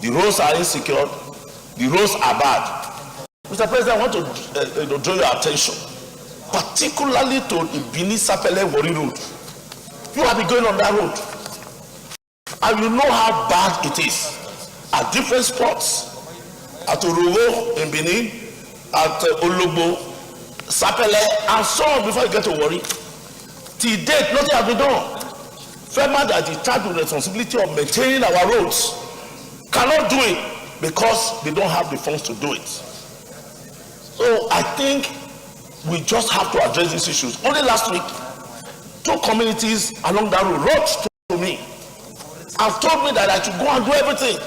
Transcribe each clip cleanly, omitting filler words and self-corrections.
The roads are insecure. The roads are bad. Mr. President, I want to draw your attention, particularly to the Benin Sapele Wari Road. You have been going on that road, and you know how bad it is at different spots. At Orogo in Benin, at Ologbo, Sapele, and so on before you get to Wari. Till date, nothing has been done. FEMA that is charged with the responsibility of maintaining our roads cannot do it because they don't have the funds to do it. So I think we just have to address these issues. Only last week, 2 communities along that road wrote to me and told me that I should go and do everything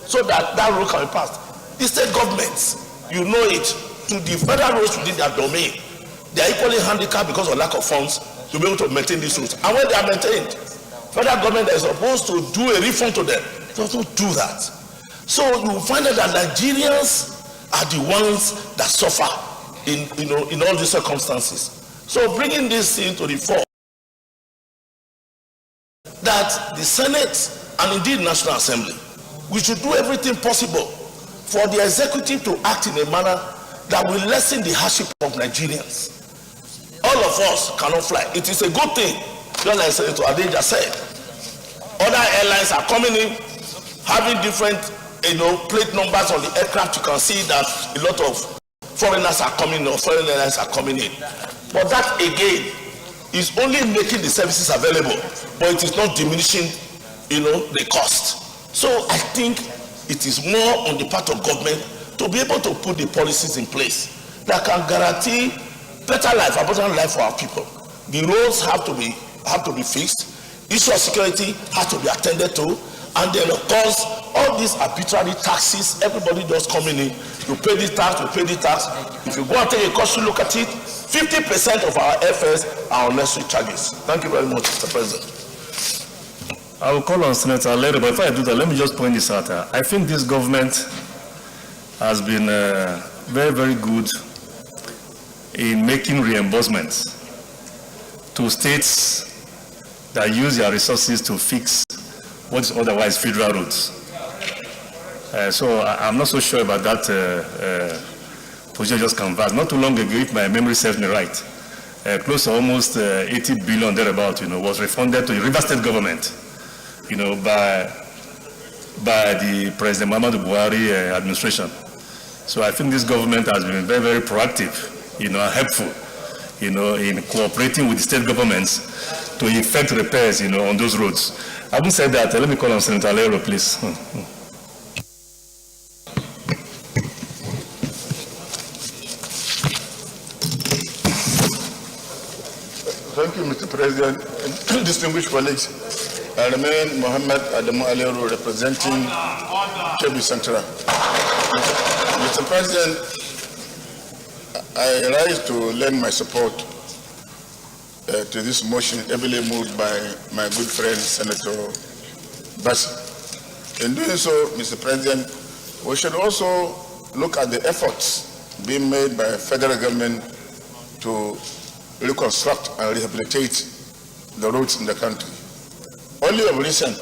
so that that road can be passed. The state governments, you know it, to the federal roads within their domain, they are equally handicapped because of lack of funds to be able to maintain these roads. And when they are maintained, federal government is supposed to do a refund to them. They don't do that. So you find out that Nigerians are the ones that suffer in all these circumstances. So bringing this thing to the fore, that the Senate and indeed National Assembly, we should do everything possible for the executive to act in a manner that will lessen the hardship of Nigerians. All of us cannot fly. It is a good thing, just like Senator Adeja said. Other airlines are coming in, having different plate numbers on the aircraft. You can see that a lot of foreigners are coming in, or foreign airlines are coming in. But that again is only making the services available, but it is not diminishing, the cost. So I think it is more on the part of government to be able to put the policies in place that can guarantee better life, abundant life for our people. The roads have to be fixed. Issue of security has to be attended to, and then of course all these arbitrary taxes, everybody just coming in, you pay this tax, you pay this tax. If you go and take a costly look at it, 50% of our airfares are unnecessary charges. Thank you very much, Mr. President. I will call on Senator later, but if I do that, let me just point this out. I think this government has been very, very good in making reimbursements to states that use their resources to fix what is otherwise federal roads. So I'm not so sure about that position just canvassed. Not too long ago, if my memory serves me right, close to almost 80 billion thereabout, was refunded to the River State government, by the President Muhammadu Buhari administration. So I think this government has been very, very proactive, and helpful, in cooperating with the state governments to effect repairs, on those roads. Having said that, let me call on Senator Alero, please. Thank you, Mr. President. Distinguished colleagues, I remain Mohammed Adamu Alero, representing Kebbi Central. Mr. President, I rise to lend my support to this motion, heavily moved by my good friend, Senator Bassi. In doing so, Mr. President, we should also look at the efforts being made by the federal government to reconstruct and rehabilitate the roads in the country. Only of recent,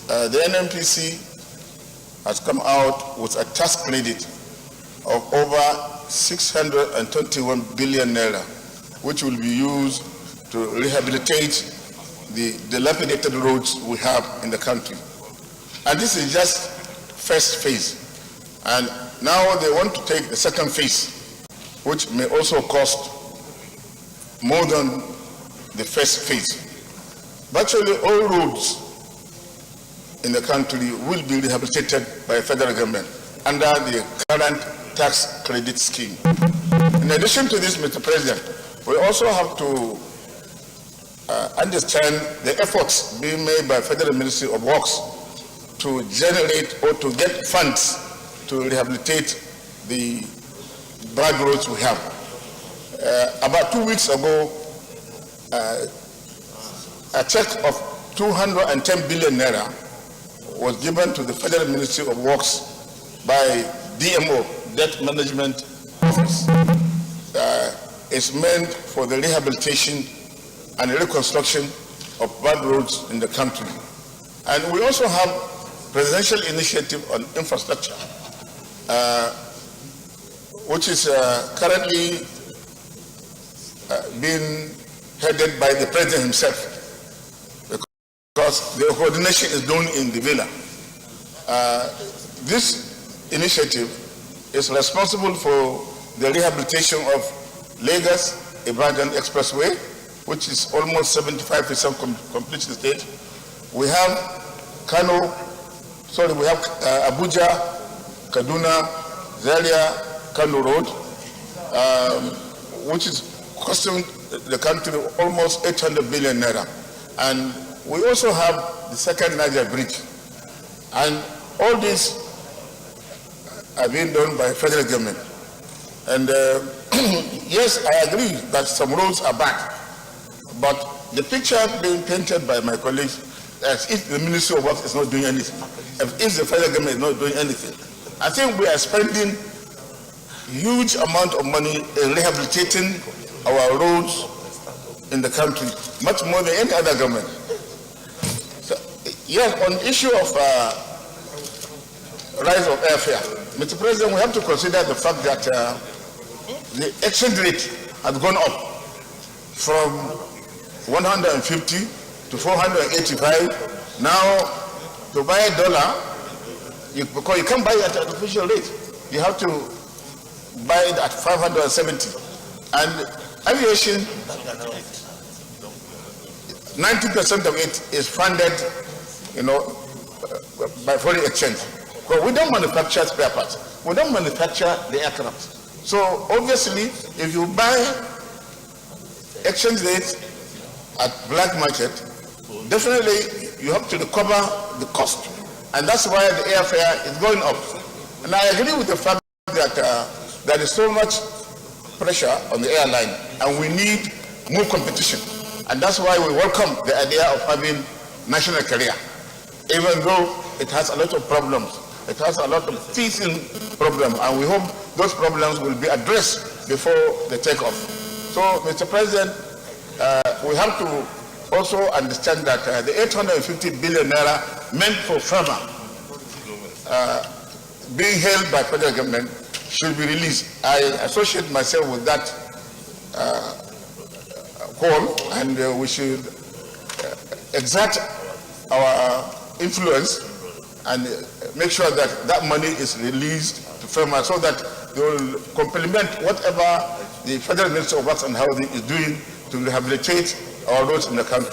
the NNPC has come out with a tax credit of over 621 billion naira, which will be used to rehabilitate the dilapidated roads we have in the country. And this is just first phase. And now they want to take the second phase, which may also cost more than the first phase. Virtually all roads in the country will be rehabilitated by the federal government under the current tax credit scheme. In addition to this, Mr. President, we also have to understand the efforts being made by Federal Ministry of Works to generate or to get funds to rehabilitate the bad roads we have. About 2 weeks ago, a check of 210 billion naira was given to the Federal Ministry of Works by DMO, Debt Management Office. It's meant for the rehabilitation and reconstruction of bad roads in the country. And we also have presidential initiative on infrastructure, which is currently being headed by the president himself, because the coordination is done in the villa. This initiative is responsible for the rehabilitation of Lagos-Ibadan Expressway, which is almost 75% completion stage. We have Abuja, Kaduna, Zaria, Kano Road, which is costing the country almost 800 billion naira. And we also have the second Niger Bridge. And all this are being done by federal government. And yes, I agree that some roads are bad, but the picture being painted by my colleagues as if the Ministry of Works is not doing anything, if the federal government is not doing anything. I think we are spending huge amount of money in rehabilitating our roads in the country, much more than any other government. So, yes, on the issue of rise of airfare, Mr. President, we have to consider the fact that the exchange rate has gone up from 150 to 485. Now, to buy a dollar, because you can't buy it at an official rate, you have to buy it at 570. And aviation, 90% of it is funded, by foreign exchange. But we don't manufacture spare parts. We don't manufacture the aircraft. So obviously, if you buy exchange rates at black market, definitely you have to recover the cost. And that's why the airfare is going up. And I agree with the fact that there is so much pressure on the airline, and we need more competition. And that's why we welcome the idea of having national carrier, even though it has a lot of problems. It has a lot of teething problems, and we hope those problems will be addressed before the takeoff. So, Mr. President, we have to also understand that the 850 billion naira meant for farmer being held by federal government should be released. I associate myself with that call, and we should exert our influence and make sure that that money is released to farmers so that they will complement whatever the Federal Ministry of Works and Housing is doing to rehabilitate our roads in the country.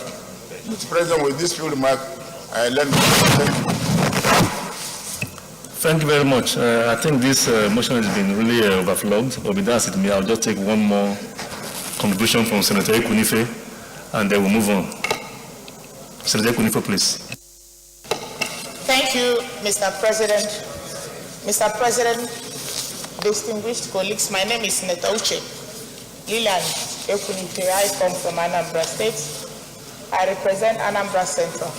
Mr. President, with this few remarks, I lend my thank you. Thank you very much. I think this motion has been really overflowed, but with that, I'll just take one more contribution from Senator Ekunife, and then we'll move on. Senator Ekunife, please. Thank you, Mr. President. Mr. President, distinguished colleagues, my name is Senator Uche Lilian Ekunife. I come from Anambra State. I represent Anambra Central.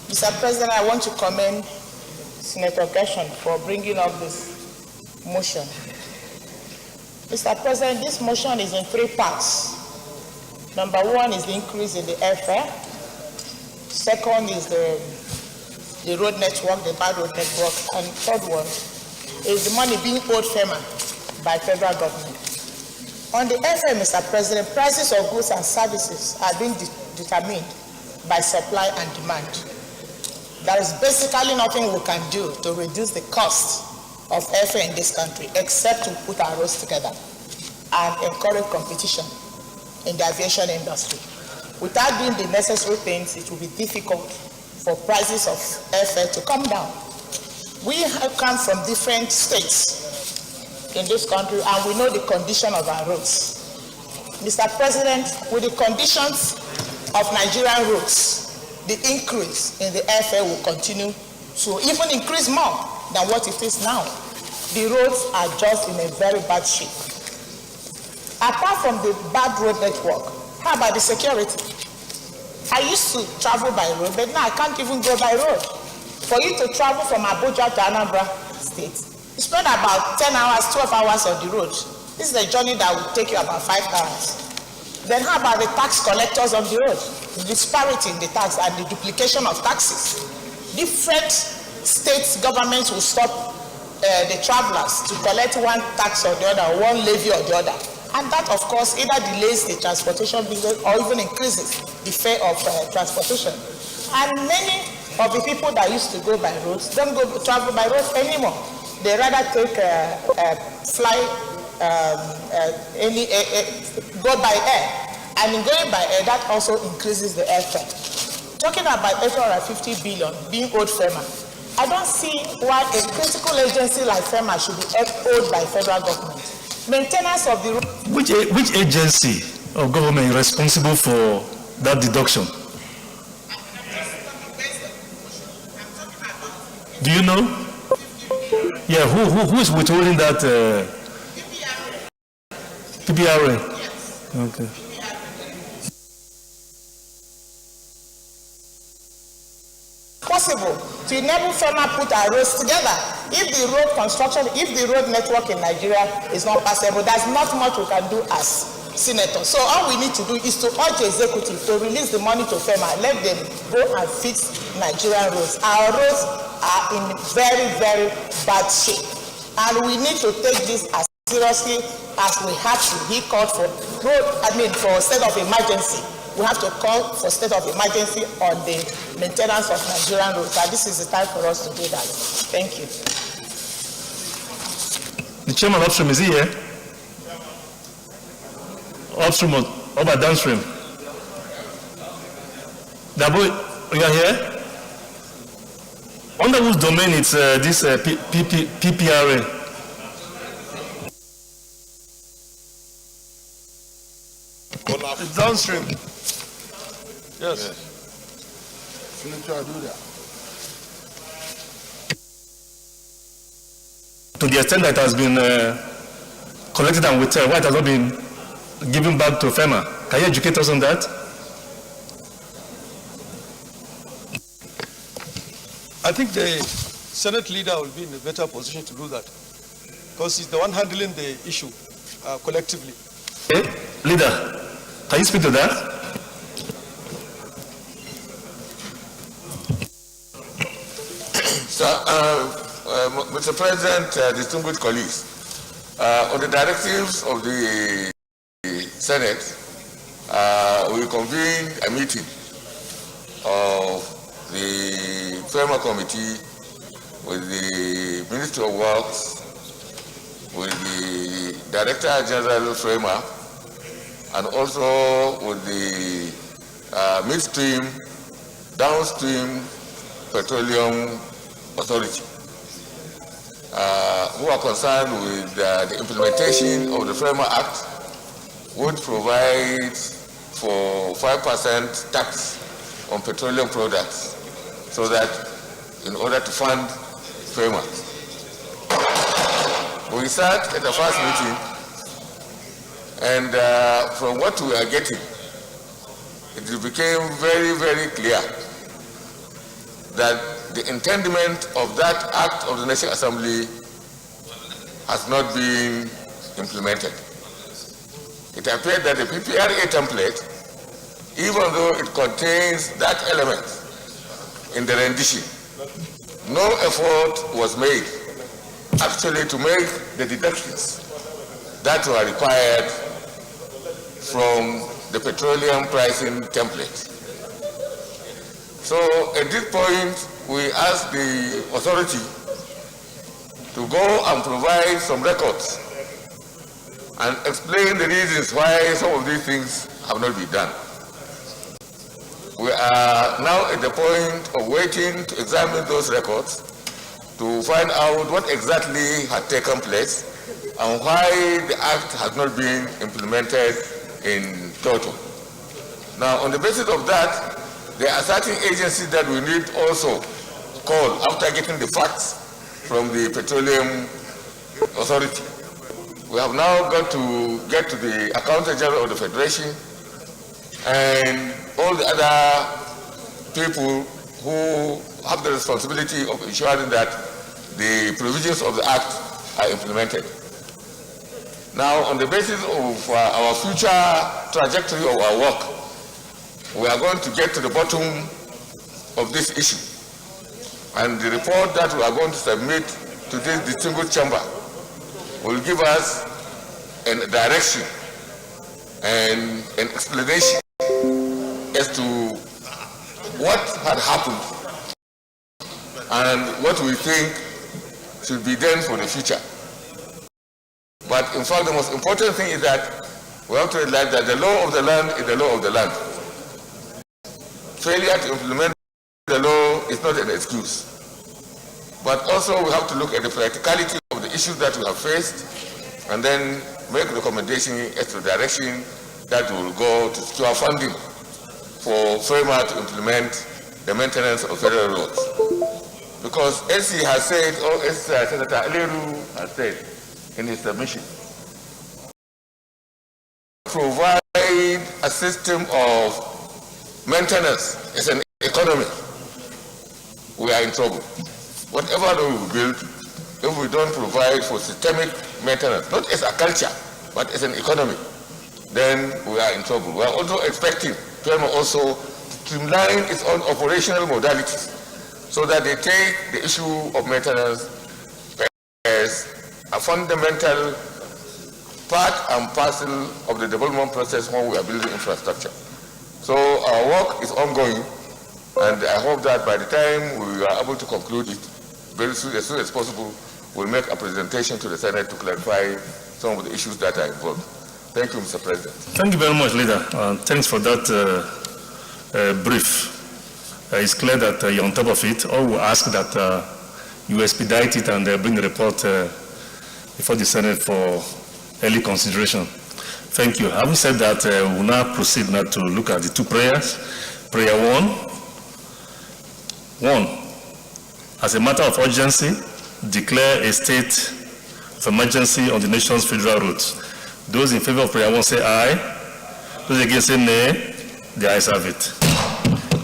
Mr. President, I want to commend Senator Gershon for bringing up this motion. Mr. President, this motion is in three parts. Number one is the increase in the airfare. Second is the road network, the bad road network. And third one is the money being owed FEMA by federal government. On the airfare, Mr. President, prices of goods and services are being determined by supply and demand. There is basically nothing we can do to reduce the cost of airfare in this country except to put our roads together and encourage competition in the aviation industry. Without doing the necessary things, it will be difficult for prices of airfare to come down. We have come from different states in this country, and we know the condition of our roads. Mr. President, with the conditions of Nigerian roads, the increase in the airfare will continue to even increase more than what it is now. The roads are just in a very bad shape. Apart from the bad road network, how about the security? I used to travel by road, but now I can't even go by road. For you to travel from Abuja to Anambra State, you spend about 10 hours, 12 hours on the road. This is a journey that will take you about 5 hours. Then how about the tax collectors on the road? The disparity in the tax and the duplication of taxes. different states governments will stop the travelers to collect one tax or the other, one levy or the other. And that, of course, either delays the transportation business or even increases the fare of transportation. And many of the people that used to go by roads don't travel by roads anymore. They rather take go by air. And in going by air, that also increases the airfare. Talking about 850 billion being owed FEMA, I don't see why a critical agency like FEMA should be owed by federal government. Maintenance of the road. Which agency of government is responsible for that deduction? Do you know? Yeah, who is withholding that? PPRA. Okay. Possible to enable FEMA put our roads together. If the road construction, if the road network in Nigeria is not passable, there's not much we can do as senators. So all we need to do is to urge the executive to release the money to FEMA, let them go and fix Nigerian roads. Our roads are in very, very bad shape, and we need to take this as seriously as we have to. He called for for state of emergency. We have to call for state of emergency on the maintenance of Nigerian roads. And this is the time for us to do that. Thank you. The chairman upstream, is he here? Upstream or downstream? Dabo, you are here? Under whose domain it's this PPRA? It's downstream. Yes. To the extent that it has been collected and withheld, why it has not been given back to FEMA? Can you educate us on that? I think the Senate leader will be in a better position to do that because he's the one handling the issue collectively. Okay. Leader, can you speak to that? Mr. President, distinguished colleagues, on the directives of the Senate, we convened a meeting of the FEMA committee with the Ministry of Works, with the Director General FEMA, and also with the midstream, downstream petroleum authority, who are concerned with the implementation of the FEMA Act, would provide for 5% tax on petroleum products, so that in order to fund FEMA. We sat at the first meeting, and from what we are getting, it became very, very clear that the intendment of that act of the National Assembly has not been implemented. It appeared that the PPRA template, even though it contains that element in the rendition, no effort was made actually to make the deductions that were required from the petroleum pricing template. So at this point, we asked the authority to go and provide some records and explain the reasons why some of these things have not been done. We are now at the point of waiting to examine those records to find out what exactly had taken place and why the act has not been implemented in total. Now, on the basis of that, there are certain agencies that we need also call after getting the facts from the Petroleum Authority. We have now got to get to the Accountant General of the Federation and all the other people who have the responsibility of ensuring that the provisions of the Act are implemented. Now, on the basis of our future trajectory of our work, we are going to get to the bottom of this issue And the report that we are going to submit to this distinguished chamber will give us a direction and an explanation as to what had happened and what we think should be done for the future. But in fact, the most important thing is that we have to realize that the law of the land is the law of the land. Failure to implement the law is not an excuse. But also we have to look at the practicality of the issues that we have faced and then make recommendations as to the direction that will go to secure funding for FEMA to implement the maintenance of federal roads. Because SC has said, or as Senator Aliru has said in his submission, provide a system of maintenance as an economy, we are in trouble. Whatever we build, if we don't provide for systemic maintenance, not as a culture, but as an economy, then we are in trouble. We are also expecting FEMA also to streamline its own operational modalities so that they take the issue of maintenance as a fundamental part and parcel of the development process when we are building infrastructure. So our work is ongoing, and I hope that by the time we are able to conclude it, very soon, as soon as possible, we'll make a presentation to the Senate to clarify some of the issues that are involved. Thank you, Mr. President. Thank you very much, Leader. Thanks for that brief. It's clear that you're on top of it. All we ask that you expedite it and bring the report before the Senate for early consideration. Thank you. Having said that, we'll now proceed now to look at the two prayers. Prayer one, as a matter of urgency, declare a state of emergency on the nation's federal roads. Those in favor of prayer one say aye. Those against say nay. The ayes have it.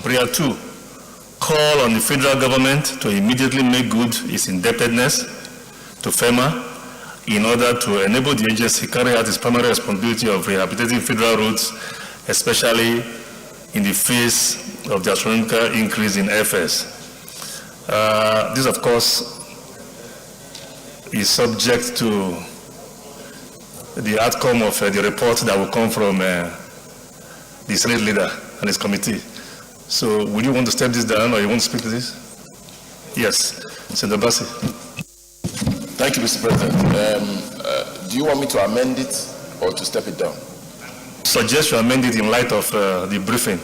Prayer 2, call on the federal government to immediately make good its indebtedness to FEMA in order to enable the agency to carry out its primary responsibility of rehabilitating federal roads, especially in the face of the astronomical increase in airfares. This, of course, is subject to the outcome of the report that will come from the Senate leader and his committee. So, would you want to step this down, or you want to speak to this? Yes, Senator Bassi. Thank you, Mr. President. Do you want me to amend it or to step it down? Suggest you amend it in light of the briefing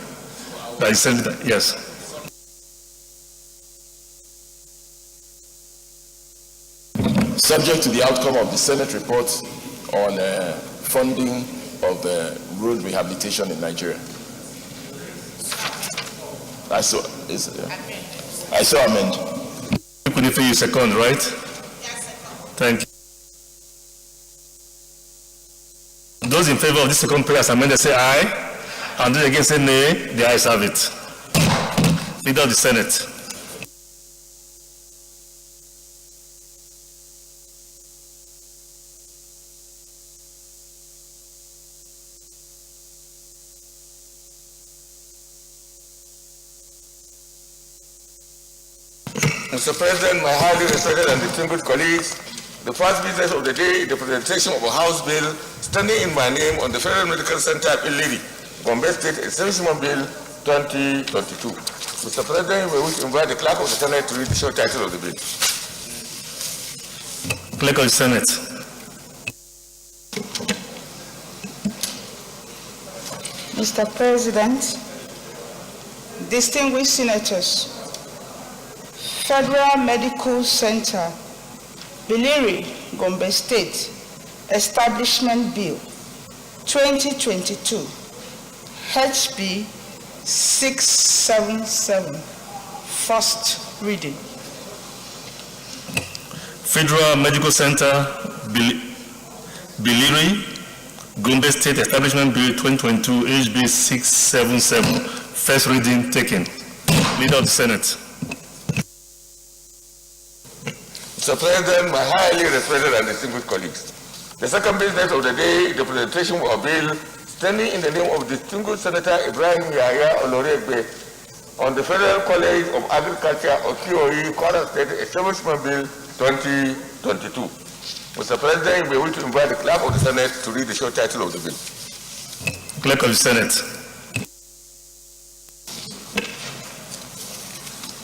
that is sent. Yes. Subject to the outcome of the Senate report on funding of road rehabilitation in Nigeria. I saw amend. Could you second, right? Yes, thank you. Those in favor of this second prayer as amended say aye, and those against say nay. The ayes have it. Leader of the Senate. Mr. President, my highly respected and distinguished colleagues, the first business of the day is the presentation of a House bill standing in my name on the Federal Medical Center Plenary, Gombe State Extension Bill 2022. Mr. President, we wish to invite the Clerk of the Senate to read the short title of the bill. Clerk of the Senate. Mr. President, distinguished senators, Federal Medical Center, Plenary, Gombe State Establishment Bill 2022, HB 677, first reading. Federal Medical Center, Plenary, Gombe State Establishment Bill 2022, HB 677, first reading taken. Leader of the Senate. Mr. President, my highly respected and distinguished colleagues, the second business of the day is the presentation of a bill standing in the name of distinguished Senator Ibrahim Yahya Oloregbe on the Federal College of Agriculture or QOE Kwara State Establishment Bill 2022. Mr. President, we wish to invite the Clerk of the Senate to read the short title of the bill. Clerk of the Senate.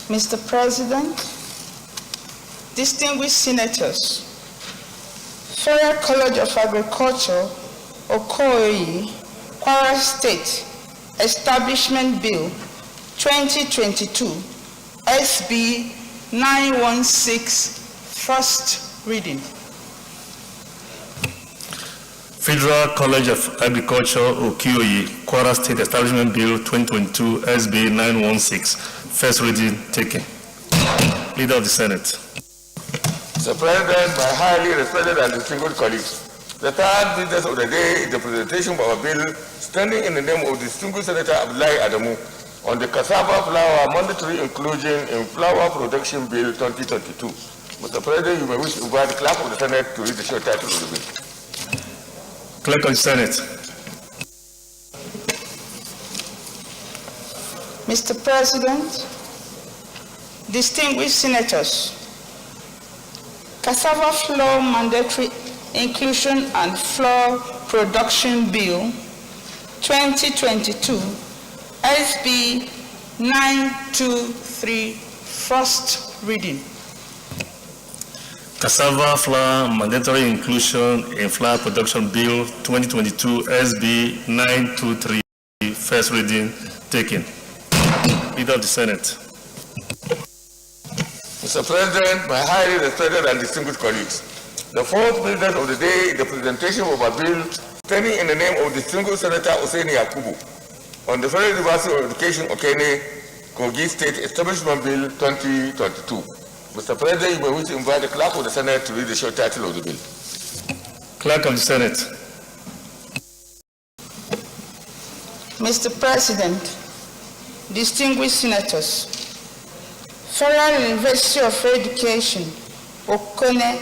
Mr. President, distinguished senators, Federal College of Agriculture, Okoye, Kwara State Establishment Bill 2022, SB 916, first reading. Federal College of Agriculture, Okoye, Kwara State Establishment Bill 2022, SB 916, first reading taken. Leader of the Senate. Mr. President, my highly respected and distinguished colleagues, the third business of the day is the presentation of a bill standing in the name of distinguished Senator Abdullahi Adamu on the cassava flour mandatory inclusion in flour production bill 2022. Mr. President, you may wish to invite the Clerk of the Senate to read the short title of the bill. Clerk of the Senate. Mr. President, distinguished senators, Cassava Flour Mandatory Inclusion and Flour Production Bill 2022, SB 923, first reading. Cassava Flour Mandatory Inclusion in Flour Production Bill 2022, SB 923, first reading taken. Leader of the Senate. Mr. President, my highly respected and distinguished colleagues, the fourth business of the day is the presentation of a bill standing in the name of distinguished Senator Hussaini Yakubu on the Federal University of Education, Okene, Kogi State Establishment Bill 2022. Mr. President, you may wish to invite the Clerk of the Senate to read the short title of the bill. Clerk of the Senate. Mr. President, distinguished senators, Federal University of Education, Okene,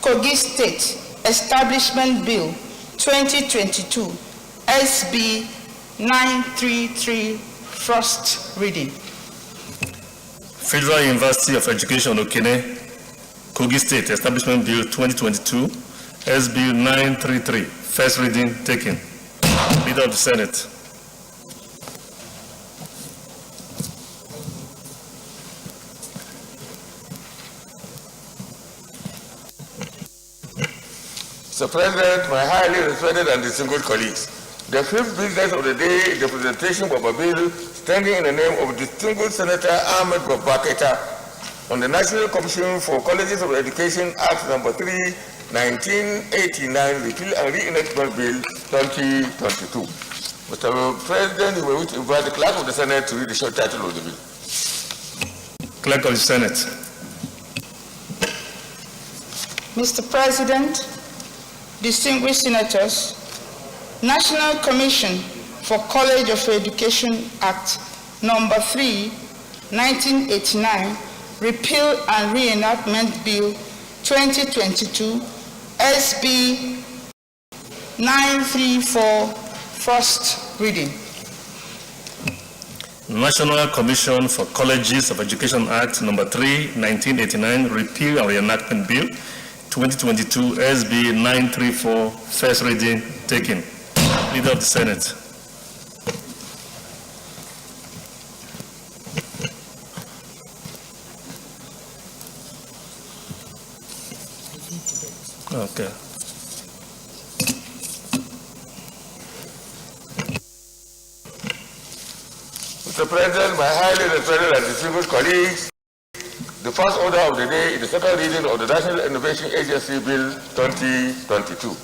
Kogi State Establishment Bill 2022, SB 933, first reading. Federal University of Education, Okene, Kogi State Establishment Bill 2022, SB 933, first reading taken. Leader of the Senate. Mr. President, my highly respected and distinguished colleagues, the fifth business of the day is the presentation of a bill standing in the name of distinguished Senator Ahmed Babaketa on the National Commission for Colleges of Education Act No. 3, 1989, Repeal and Reenactment Bill 2022. Mr. President, you may wish to invite the Clerk of the Senate to read the short title of the bill. Clerk of the Senate. Mr. President, distinguished senators, National Commission for College of Education Act No. 3, 1989, Repeal and Reenactment Bill 2022, SB 934, first reading. National Commission for Colleges of Education Act No. 3, 1989, Repeal and Reenactment Bill 2022, SB 934, first reading taken. Leader of the Senate. Okay. Mr. President, my highly respected and distinguished colleagues, the first order of the day is the second reading of the National Innovation Agency Bill 2022.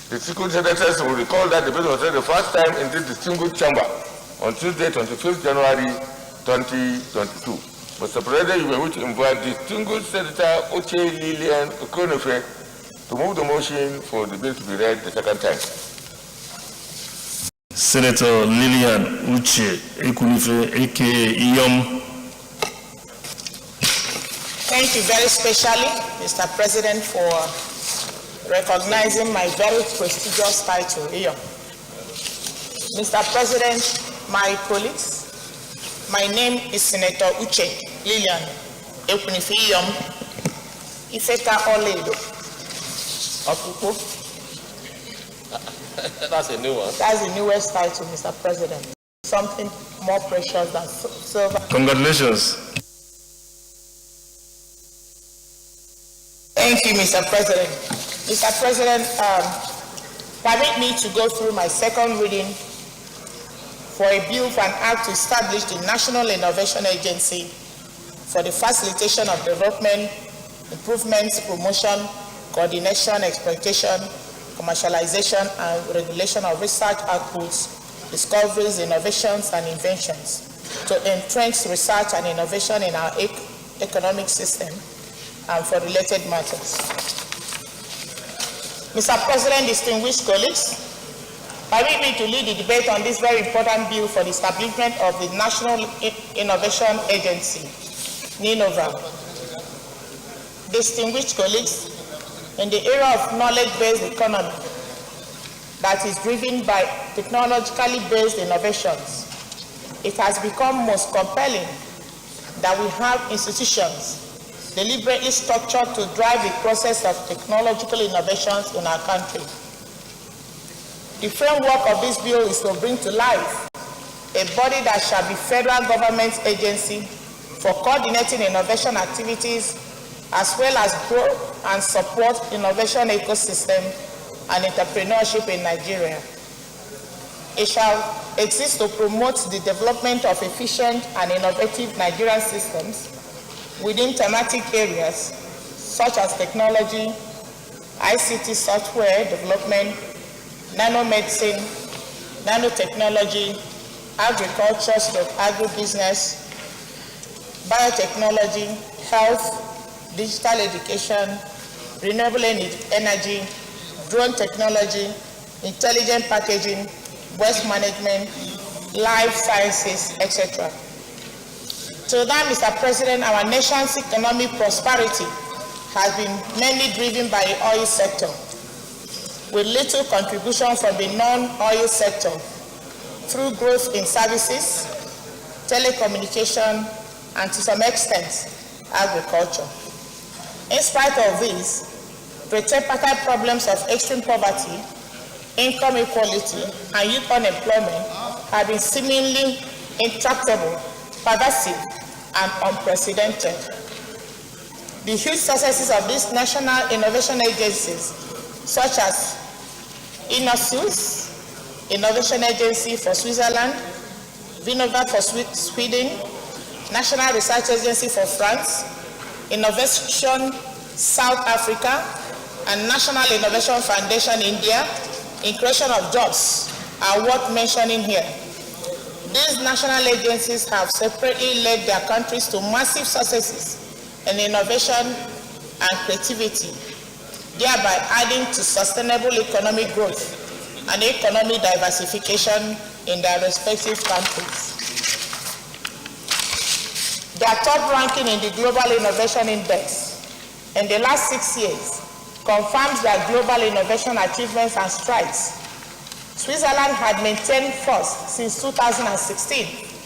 The distinguished senators will recall that the bill was read the first time in this distinguished chamber on Tuesday, 25th January 2022. Mr. President, you may wish to invite distinguished Senator Oche Lilian Okonefe to move the motion for the bill to be read the second time. Senator Lilian Uche Ekunife, aka Iyom. Thank you very specially, Mr. President, for recognizing my very prestigious title here. Mr. President, my colleagues, My name is Senator Uche Lilian Ekunifiyom Ifeka Oledo Okupo. That's a new one. That's the newest title, Mr. President. Something more precious than silver. Congratulations. Thank you, Mr. President. Mr. President, permit me to go through my second reading for a bill for an act to establish the National Innovation Agency for the facilitation of development, improvements, promotion, coordination, exploitation, commercialization, and regulation of research outputs, discoveries, innovations, and inventions to entrench research and innovation in our economic system and for related matters. Mr. President, distinguished colleagues, permit me to lead the debate on this very important bill for the establishment of the National Innovation Agency, NINOVA. Distinguished colleagues, in the era of knowledge-based economy that is driven by technologically based innovations, it has become most compelling that we have institutions deliberately structured to drive the process of technological innovations in our country. The framework of this bill is to bring to life a body that shall be federal government agency for coordinating innovation activities as well as grow and support innovation ecosystem and entrepreneurship in Nigeria. It shall exist to promote the development of efficient and innovative Nigerian systems within thematic areas such as technology, ICT software development, nanomedicine, nanotechnology, agriculture/agribusiness, biotechnology, health, digital education, renewable energy, drone technology, intelligent packaging, waste management, life sciences, etc. Till now, Mr. President, our nation's economic prosperity has been mainly driven by the oil sector, with little contribution from the non-oil sector through growth in services, telecommunication, and to some extent, agriculture. In spite of this, the tripartite problems of extreme poverty, income inequality, and youth unemployment have been seemingly intractable, pervasive, and unprecedented. The huge successes of these national innovation agencies, such as INOSUS, Innovation Agency for Switzerland, Vinova for Sweden, National Research Agency for France, Innovation South Africa, and National Innovation Foundation India, in creation of jobs, are worth mentioning here. These national agencies have separately led their countries to massive successes in innovation and creativity, thereby adding to sustainable economic growth and economic diversification in their respective countries. Their top ranking in the Global Innovation Index in the last 6 years confirms their global innovation achievements and strides. Switzerland had maintained first since 2016